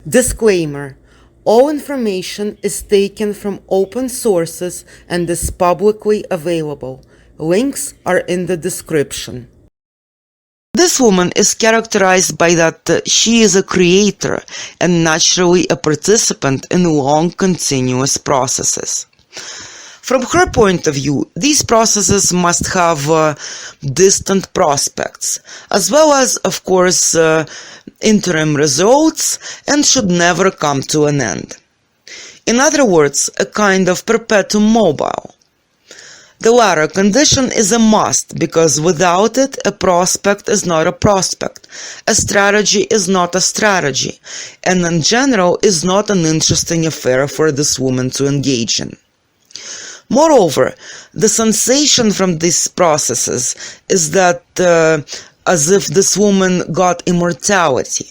Disclaimer: all information is taken from open sources and is publicly available. Links are in the description. This woman is characterized by that she is a creator and naturally a participant in long continuous processes. From her point of view, these processes must have distant prospects, as well as, of course, interim results, and should never come to an end. In other words, a kind of perpetuum mobile. The latter condition is a must, because without it, a prospect is not a prospect, a strategy is not a strategy, and in general is not an interesting affair for this woman to engage in. Moreover, the sensation from these processes is that as if this woman got immortality.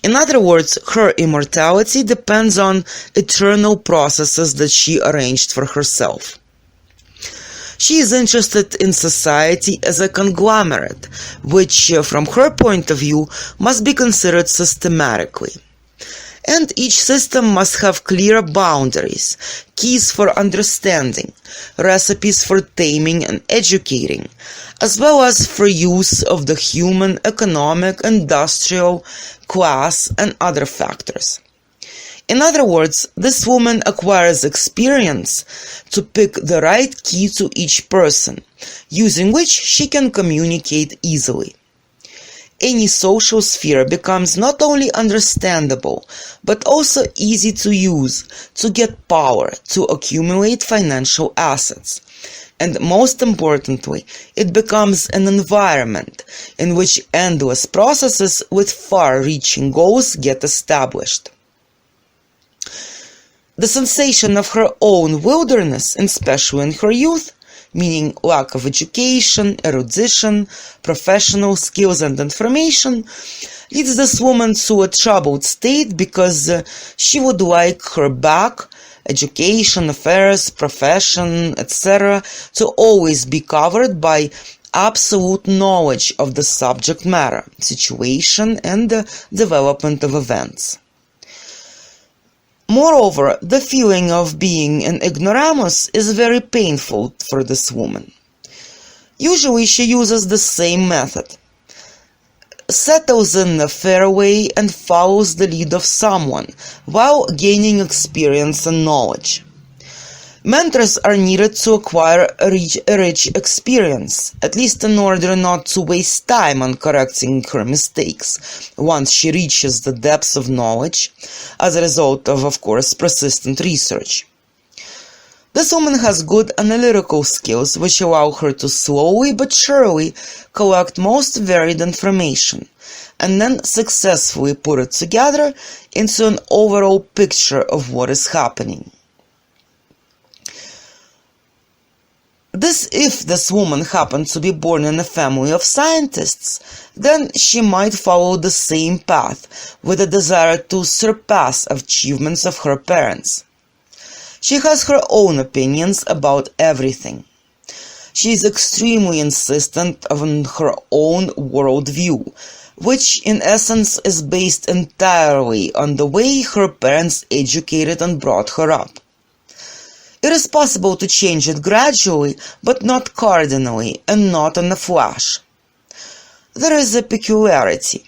In other words, her immortality depends on eternal processes that she arranged for herself. She is interested in society as a conglomerate, which, from her point of view, must be considered systematically. And each system must have clear boundaries, keys for understanding, recipes for taming and educating, as well as for use of the human, economic, industrial, class, and other factors. In other words, this woman acquires experience to pick the right key to each person, using which she can communicate easily. Any social sphere becomes not only understandable, but also easy to use, to get power, to accumulate financial assets. And most importantly, it becomes an environment in which endless processes with far-reaching goals get established. The sensation of her own wilderness, especially in her youth, meaning lack of education, erudition, professional skills and information, leads this woman to a troubled state because she would like her back, education, affairs, profession, etc., to always be covered by absolute knowledge of the subject matter, situation, and the development of events. Moreover, the feeling of being an ignoramus is very painful for this woman. Usually she uses the same method, settles in a fair way and follows the lead of someone, while gaining experience and knowledge. Mentors are needed to acquire a rich experience, at least in order not to waste time on correcting her mistakes, once she reaches the depths of knowledge, as a result of course, persistent research. This woman has good analytical skills, which allow her to slowly but surely collect most varied information, and then successfully put it together into an overall picture of what is happening. If this woman happened to be born in a family of scientists, then she might follow the same path, with a desire to surpass achievements of her parents. She has her own opinions about everything. She is extremely insistent on her own worldview, which in essence is based entirely on the way her parents educated and brought her up. It is possible to change it gradually, but not cardinally, and not in a flash. There is a peculiarity.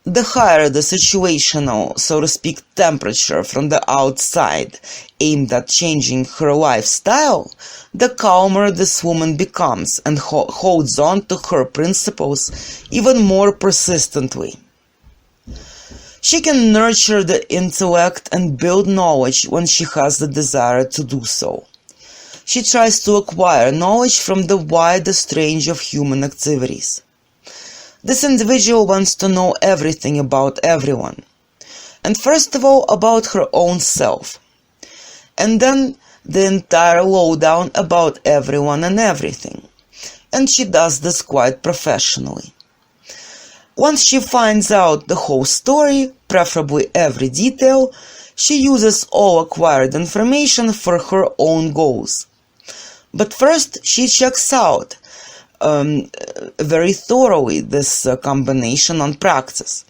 The higher the situational, so to speak, temperature from the outside aimed at changing her lifestyle, the calmer this woman becomes and holds on to her principles even more persistently. She can nurture the intellect and build knowledge when she has the desire to do so. She tries to acquire knowledge from the widest range of human activities. This individual wants to know everything about everyone, and first of all about her own self, and then the entire lowdown about everyone and everything, and she does this quite professionally. Once she finds out the whole story, preferably every detail, she uses all acquired information for her own goals. But first she checks out very thoroughly this combination on practice,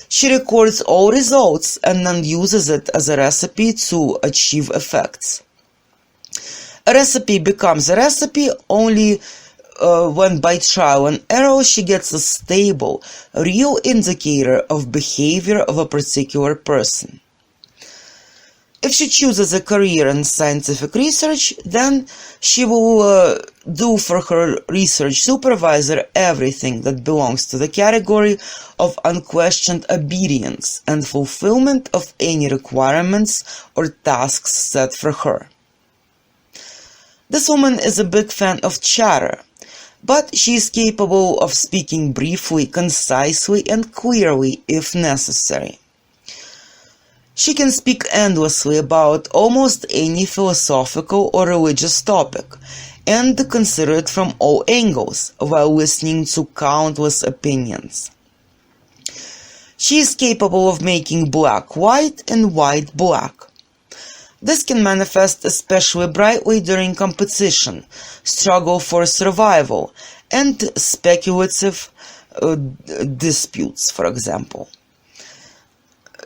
She records all results and then uses it as a recipe to achieve effects. A recipe becomes a recipe only when by trial and error she gets a stable, real indicator of behavior of a particular person. If she chooses a career in scientific research, then she will do for her research supervisor everything that belongs to the category of unquestioned obedience and fulfillment of any requirements or tasks set for her. This woman is a big fan of chatter, but she is capable of speaking briefly, concisely, and clearly if necessary. She can speak endlessly about almost any philosophical or religious topic, and consider it from all angles, while listening to countless opinions. She is capable of making black white and white black. This can manifest especially brightly during competition, struggle for survival, and speculative disputes, for example.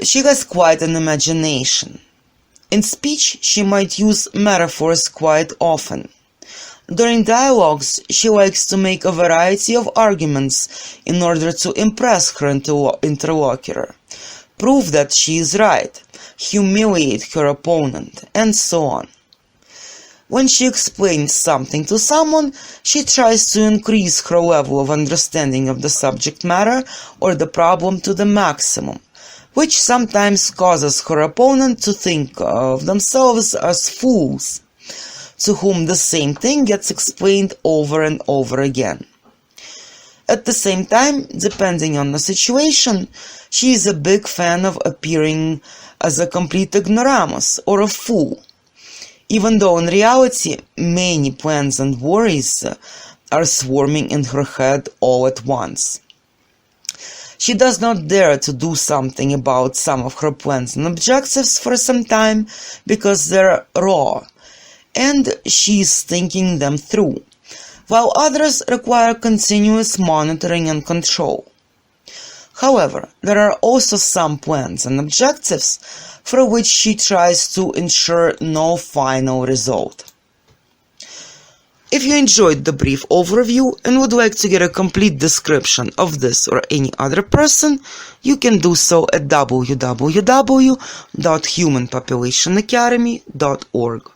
She has quite an imagination. In speech, she might use metaphors quite often. During dialogues, she likes to make a variety of arguments in order to impress her interlocutor, prove that she is right, humiliate her opponent, and so on. When she explains something to someone, she tries to increase her level of understanding of the subject matter or the problem to the maximum, which sometimes causes her opponent to think of themselves as fools, to whom the same thing gets explained over and over again. At the same time, depending on the situation, she is a big fan of appearing as a complete ignoramus or a fool, even though in reality many plans and worries are swarming in her head all at once. She does not dare to do something about some of her plans and objectives for some time because they're raw, and she is thinking them through, while others require continuous monitoring and control. However, there are also some plans and objectives for which she tries to ensure no final result. If you enjoyed the brief overview and would like to get a complete description of this or any other person, you can do so at www.humanpopulationacademy.org.